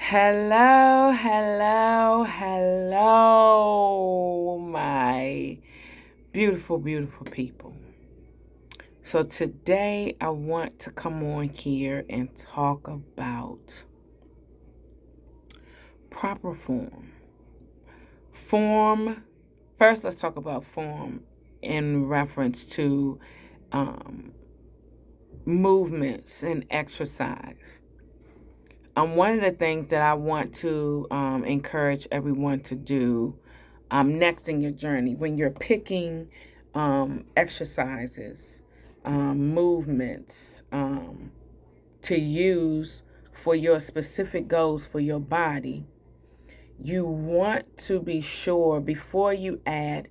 Hello, hello, hello, my beautiful, beautiful people. So today I want to come on here and talk about proper form. Form, first let's talk about form in reference to um, movements and exercise. One of the things that I want to encourage everyone to do next in your journey when you're picking exercises, movements to use for your specific goals for your body, you want to be sure before you add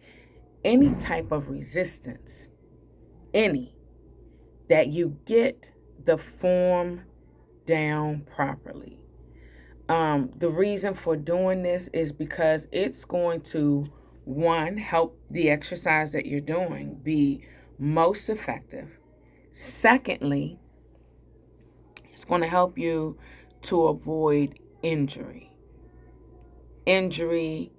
any type of resistance, that you get the form down properly. The reason for doing this is because it's going to, one, help the exercise that you're doing be most effective. Secondly, it's going to help you to avoid injury. Injury,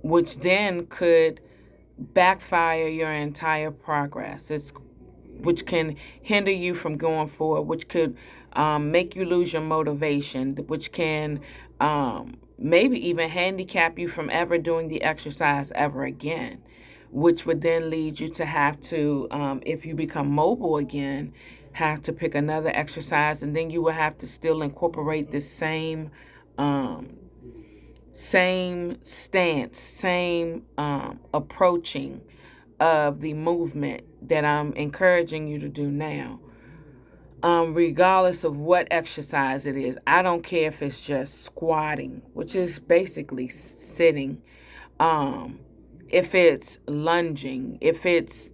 which then could backfire your entire progress. Which can hinder you from going forward, which could make you lose your motivation, which can maybe even handicap you from ever doing the exercise ever again, which would then lead you to have to, if you become mobile again, have to pick another exercise, and then you will have to still incorporate the same stance, same approaching of the movement that I'm encouraging you to do now. Regardless of what exercise it is, I don't care if it's just squatting, which is basically sitting, if it's lunging, if it's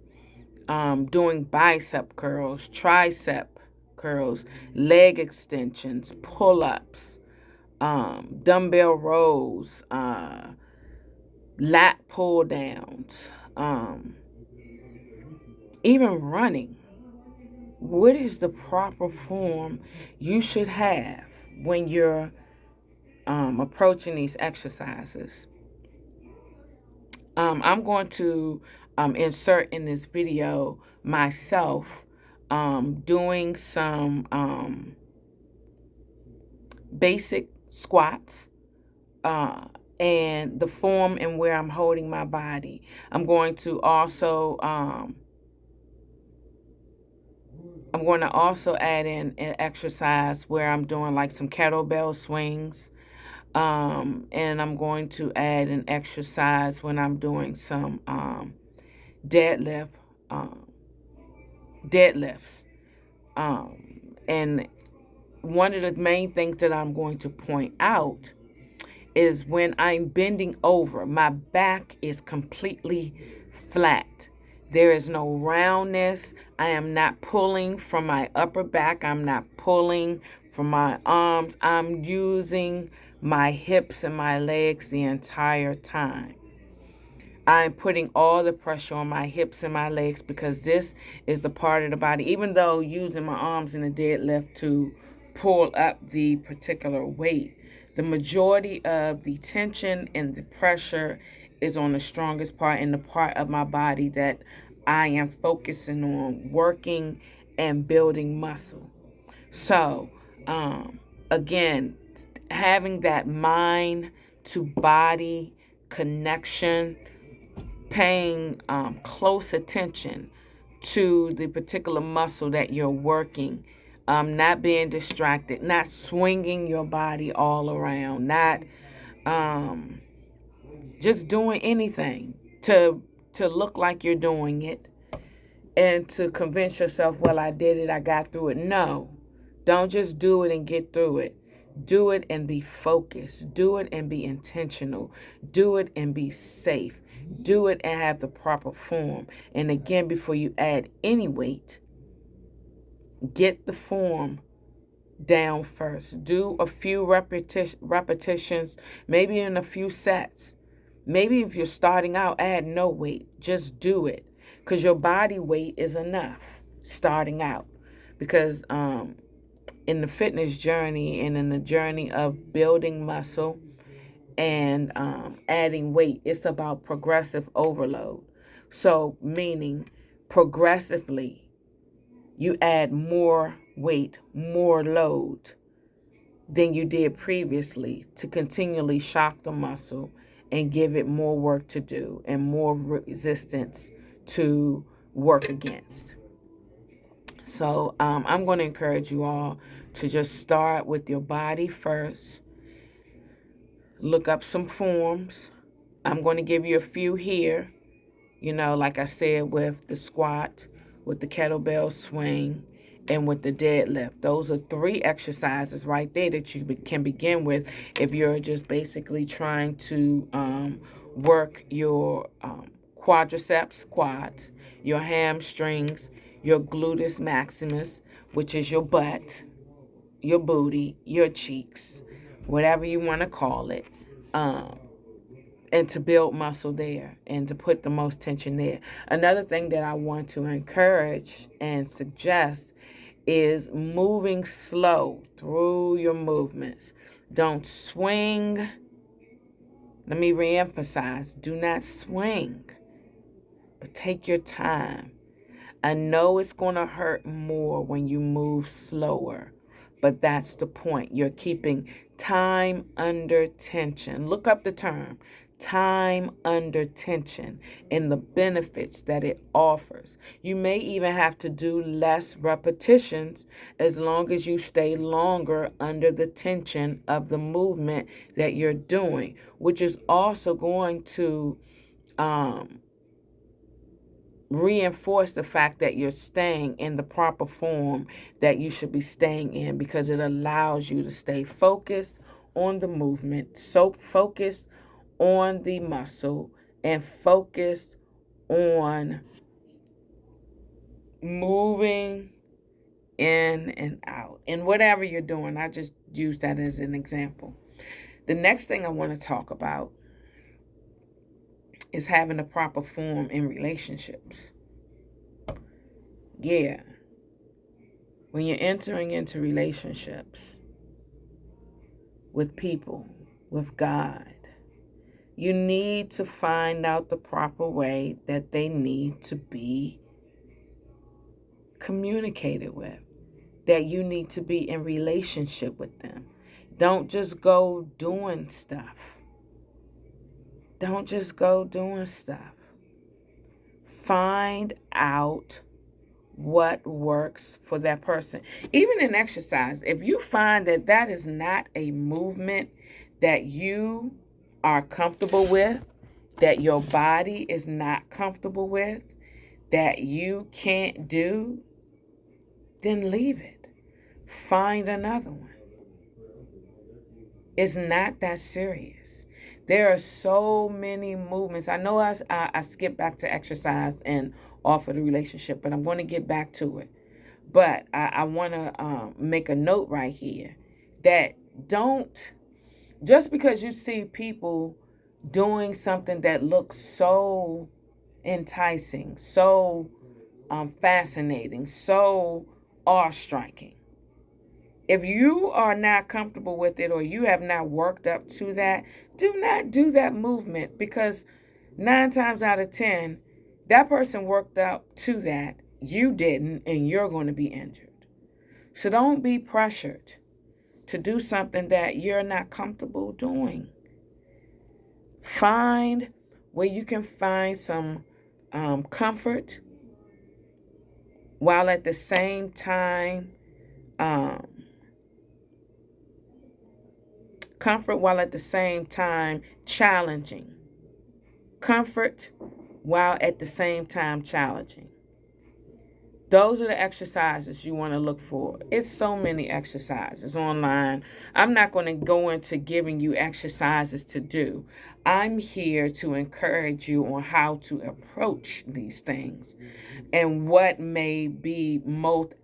doing bicep curls, tricep curls, leg extensions, pull-ups, dumbbell rows, lat pull downs, even running. What is the proper form you should have when you're approaching these exercises? I'm going to insert in this video myself doing some basic squats and the form and where I'm holding my body. I'm going to also add in an exercise where I'm doing like some kettlebell swings. And I'm going to add an exercise when I'm doing some deadlifts. And one of the main things that I'm going to point out is when I'm bending over, my back is completely flat. There is no roundness. I am not pulling from my upper back. I'm not pulling from my arms. I'm using my hips and my legs the entire time. I'm putting all the pressure on my hips and my legs because this is the part of the body, even though using my arms in a deadlift to pull up the particular weight, the majority of the tension and the pressure is on the strongest part and the part of my body that I am focusing on working and building muscle. So, again, having that mind to body connection, paying close attention to the particular muscle that you're working, not being distracted, not swinging your body all around, not just doing anything to look like you're doing it and to convince yourself, well, I did it, I got through it. No, don't just do it and get through it. Do it and be focused. Do it and be intentional. Do it and be safe. Do it and have the proper form. And again, before you add any weight, get the form down first. Do a few repetitions, maybe in a few sets. Maybe if you're starting out, add no weight. Just do it because your body weight is enough starting out. Because in the fitness journey and in the journey of building muscle and adding weight, it's about progressive overload. So, meaning progressively, you add more weight, more load than you did previously to continually shock the muscle and give it more work to do and more resistance to work against. So I'm going to encourage you all to just start with your body first. Look up some forms. I'm going to give you a few here. You know, like I said, with the squat, with the kettlebell swing, and with the deadlift. Those are 3 exercises right there that you can begin with if you're just basically trying to work your quadriceps, quads, your hamstrings, your gluteus maximus, which is your butt, your booty, your cheeks, whatever you want to call it. And to build muscle there and to put the most tension there. Another thing that I want to encourage and suggest is moving slow through your movements. Don't swing. Let me reemphasize, do not swing, but take your time. I know it's going to hurt more when you move slower, but that's the point. You're keeping time under tension. Look up the term, time under tension, and the benefits that it offers. You may even have to do less repetitions as long as you stay longer under the tension of the movement that you're doing, which is also going to reinforce the fact that you're staying in the proper form that you should be staying in, because it allows you to stay focused on the movement, so focused on the muscle, and focused on moving in and out. And whatever you're doing, I just use that as an example. The next thing I want to talk about is having a proper form in relationships. Yeah. When you're entering into relationships with people, with God, you need to find out the proper way that they need to be communicated with, that you need to be in relationship with them. Don't just go doing stuff. Don't just go doing stuff. Find out what works for that person. Even in exercise, if you find that that is not a movement that you are comfortable with, that your body is not comfortable with, that you can't do, then leave it. Find another one. It's not that serious. There are so many movements. I know I skipped back to exercise and offer the relationship, but I'm going to get back to it. But I want to make a note right here that don't, just because you see people doing something that looks so enticing, so fascinating, so awe-striking, if you are not comfortable with it or you have not worked up to that, do not do that movement, because 9 times out of 10, that person worked up to that, you didn't, and you're going to be injured. So don't be pressured to do something that you're not comfortable doing. Find where you can find some comfort while at the same time challenging. Comfort while at the same time challenging. Those are the exercises you want to look for. It's so many exercises online. I'm not going to go into giving you exercises to do. I'm here to encourage you on how to approach these things and what may be most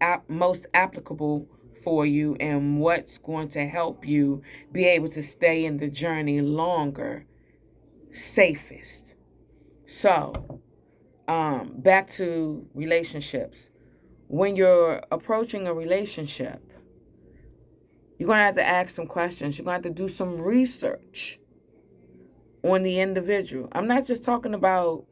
applicable for you and what's going to help you be able to stay in the journey longer, safest. So, back to relationships. When you're approaching a relationship, You're going to have to ask some questions. You're going to have to do some research on the individual. I'm not just talking about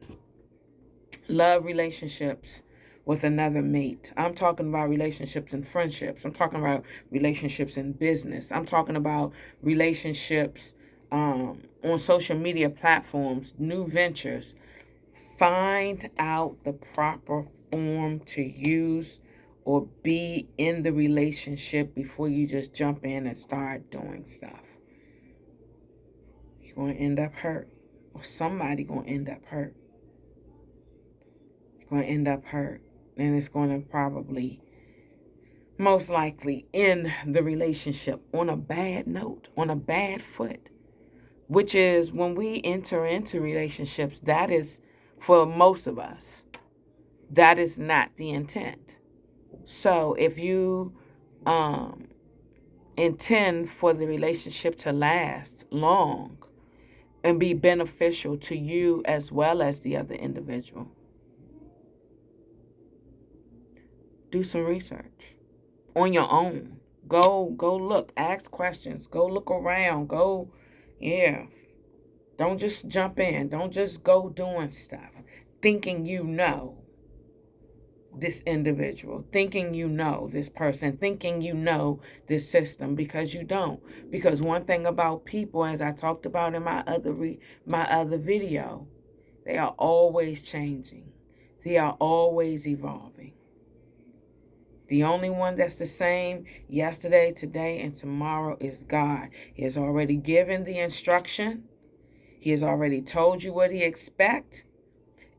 love relationships with another mate. I'm talking about relationships and friendships. I'm talking about relationships in business. I'm talking about relationships on social media platforms, new ventures. Find out the proper form to use or be in the relationship before you just jump in and start doing stuff. You're going to end up hurt, or somebody going to end up hurt. You're going to end up hurt, and it's going to probably, most likely, end the relationship on a bad note, on a bad foot, which is when we enter into relationships, that is, for most of us, that is not the intent. So if you intend for the relationship to last long and be beneficial to you as well as the other individual, do some research on your own. Go look, ask questions, go look around, don't just jump in, don't just go doing stuff thinking you know this individual, thinking you know this person, thinking you know this system, because you don't. Because one thing about people, as I talked about in my other video, they are always changing. They are always evolving. The only one that's the same yesterday, today, and tomorrow is God. He has already given the instruction. He has already told you what he expects.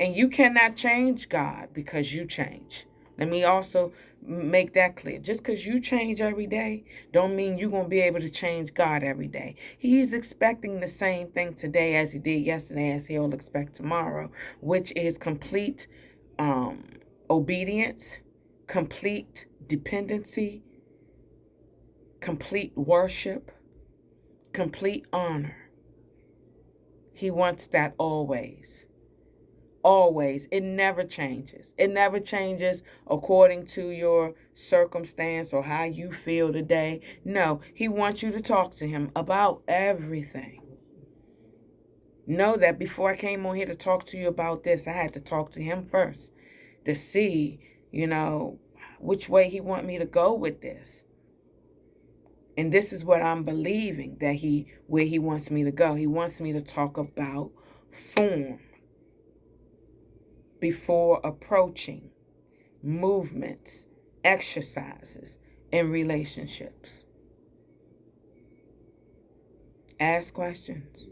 And you cannot change God because you change. Let me also make that clear. Just because you change every day don't mean you're going to be able to change God every day. He's expecting the same thing today as he did yesterday, as he'll expect tomorrow, which is complete obedience, complete dependency, complete worship, complete honor. He wants that always. Always. It never changes. It never changes according to your circumstance or how you feel today. No, he wants you to talk to him about everything. Know that before I came on here to talk to you about this, I had to talk to him first to see, which way he want me to go with this. And this is what I'm believing where he wants me to go. He wants me to talk about form before approaching movements, exercises, and relationships. Ask questions.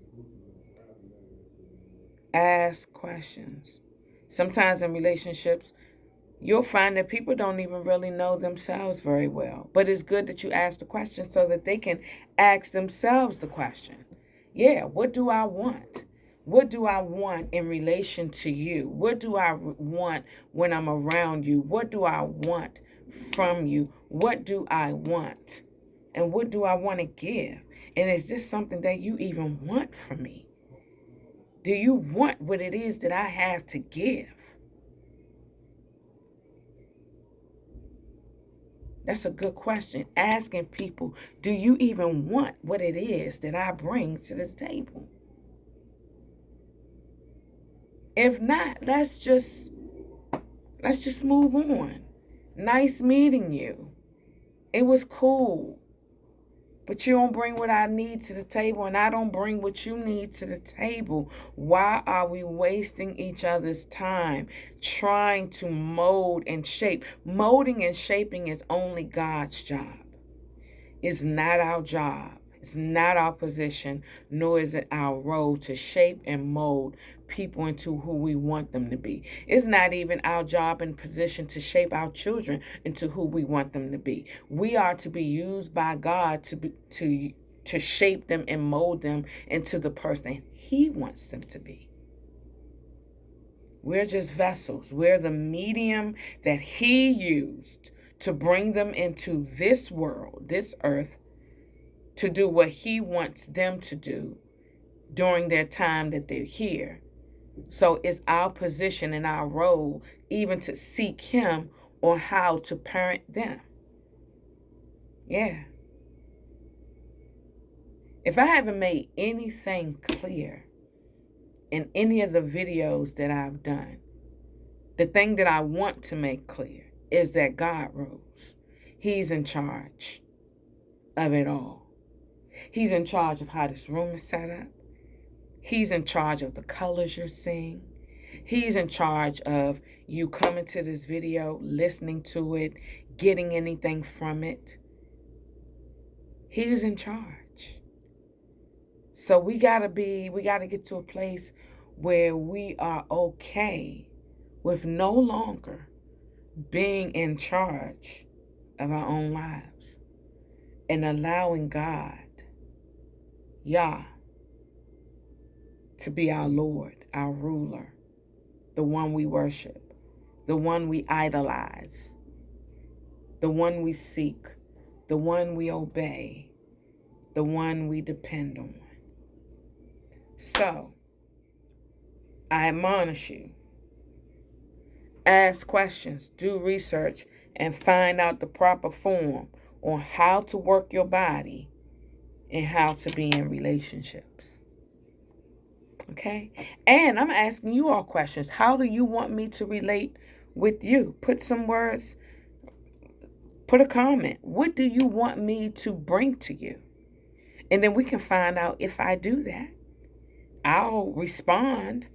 Ask questions. Sometimes in relationships, you'll find that people don't even really know themselves very well. But it's good that you ask the question so that they can ask themselves the question. Yeah, what do I want? What do I want in relation to you? What do I want when I'm around you? What do I want from you? What do I want? And what do I want to give? And is this something that you even want from me? Do you want what it is that I have to give? That's a good question. Asking people, do you even want what it is that I bring to this table? If not, let's just move on. Nice meeting you. It was cool. But you don't bring what I need to the table, and I don't bring what you need to the table. Why are we wasting each other's time trying to mold and shape? Molding and shaping is only God's job. It's not our job. It's not our position, nor is it our role to shape and mold people into who we want them to be. It's not even our job and position to shape our children into who we want them to be. We are to be used by God to shape them and mold them into the person he wants them to be. We're just vessels. We're the medium that he used to bring them into this world, this earth, to do what he wants them to do during their time that they're here. So it's our position and our role even to seek him on how to parent them. Yeah. If I haven't made anything clear in any of the videos that I've done, the thing that I want to make clear is that God rules. He's in charge of it all. He's in charge of how this room is set up. He's in charge of the colors you're seeing. He's in charge of you coming to this video, listening to it, getting anything from it. He's in charge. So we gotta get to a place where we are okay with no longer being in charge of our own lives and allowing God, Yah, to be our Lord, our ruler, the one we worship, the one we idolize, the one we seek, the one we obey, the one we depend on. So, I admonish you, ask questions, do research, and find out the proper form on how to work your body and how to be in relationships. Okay? And I'm asking you all questions. How do you want me to relate with you? Put some words, put a comment. What do you want me to bring to you? And then we can find out if I do that. I'll respond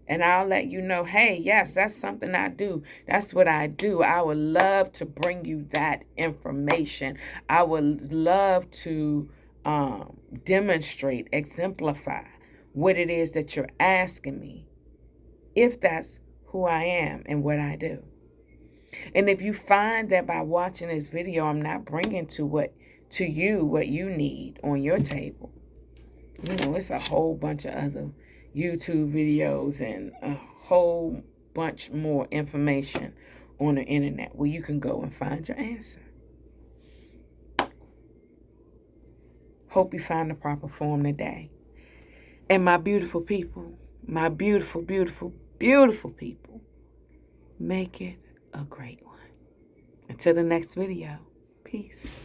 and I'll let you know, hey, yes, that's something I do. That's what I do. I would love to bring you that information. I would love to demonstrate, exemplify what it is that you're asking me, if that's who I am and what I do. And if you find that by watching this video, I'm not bringing to you what you need on your table, you know, it's a whole bunch of other YouTube videos and a whole bunch more information on the internet where you can go and find your answer. Hope you find the proper form today. And my beautiful people, my beautiful, beautiful, beautiful people, make it a great one. Until the next video, peace.